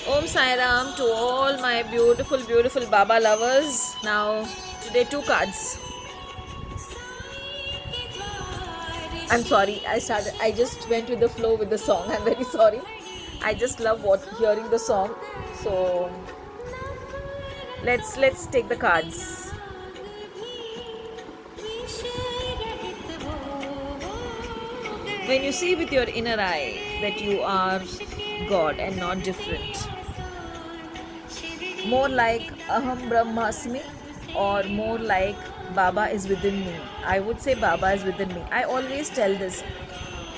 Om Sai Ram to all my beautiful, beautiful Baba lovers. Now, today two cards. I'm sorry, I just went with the flow with the song. I'm very sorry. I just love hearing the song. So let's take the cards. When you see with your inner eye that you are God and not different, more like Aham Brahmasmi or more like Baba is within me. I would say Baba is within me. I always tell this.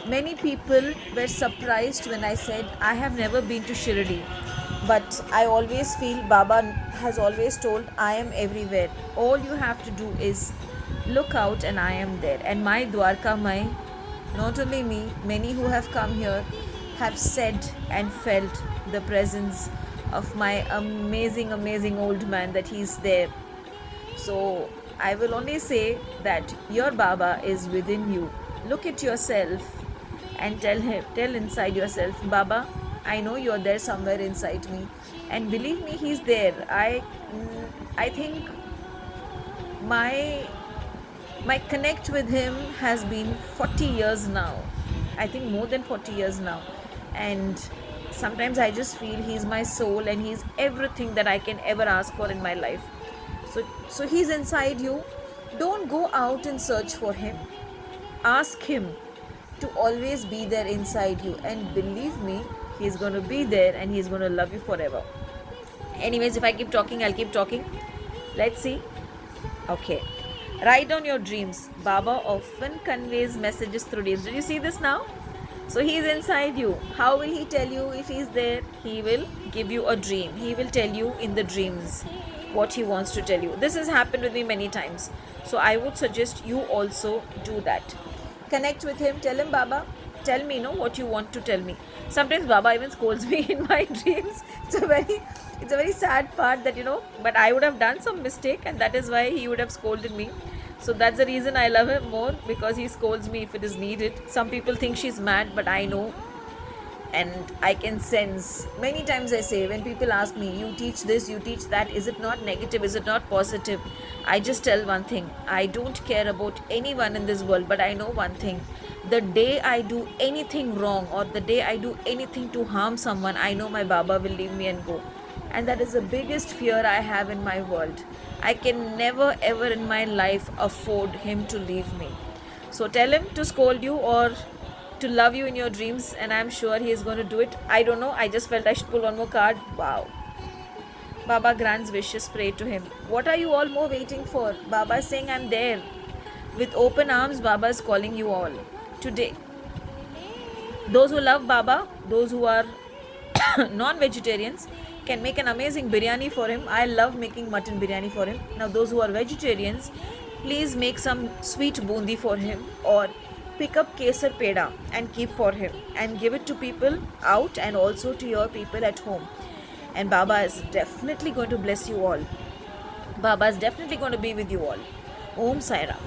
Many people were surprised when I said I have never been to Shiridi, but I always feel Baba has always told I am everywhere. All you have to do is look out and I am there. And my Dwarka Mai, not only me, many who have come here have said and felt the presence of my amazing, amazing old man, that he's there. So I will only say that your Baba is within you. Look at yourself and tell inside yourself, Baba, I know you're there somewhere inside me, and believe me, he's there. I think my connect with him has been 40 years now. I think more than 40 years now. And sometimes I just feel he's my soul and he's everything that I can ever ask for in my life. So he's inside you. Don't go out and search for him. Ask him to always be there inside you, and believe me, he's going to be there and he's going to love you forever. Anyways, if I keep talking, I'll keep talking. Let's see. Okay. Write down your dreams. Baba often conveys messages through dreams. Did you see this now? So he is inside you. How will he tell you if he is there? He will give you a dream. He will tell you in the dreams what he wants to tell you. This has happened with me many times. So I would suggest you also do that. Connect with him. Tell him, Baba, tell me, what you want to tell me. Sometimes Baba even scolds me in my dreams. It's a very sad part that, but I would have done some mistake, and that is why he would have scolded me. So that's the reason I love him more, because he scolds me if it is needed. Some people think she's mad, but I know and I can sense. Many times I say, when people ask me, you teach this, you teach that, is it not negative, is it not positive? I just tell one thing: I don't care about anyone in this world, but I know one thing: the day I do anything wrong, or the day I do anything to harm someone, I know my Baba will leave me and go. And that is the biggest fear I have in my world. I can never ever in my life afford him to leave me. So tell him to scold you or to love you in your dreams, and I'm sure he is going to do it. I don't know, I just felt I should pull one more card. Wow. Baba grants wishes, pray to him. What are you all more waiting for? Baba is saying, I'm there. With open arms, Baba is calling you all today. Those who love Baba, those who are non-vegetarians, can make an amazing biryani for him. I love making mutton biryani for him. Now those who are vegetarians, please make some sweet bundi for him, or pick up kesar peda and keep for him, and give it to people out and also to your people at home. And Baba is definitely going to bless you all. Baba is definitely going to be with you all. Om Sai Ram.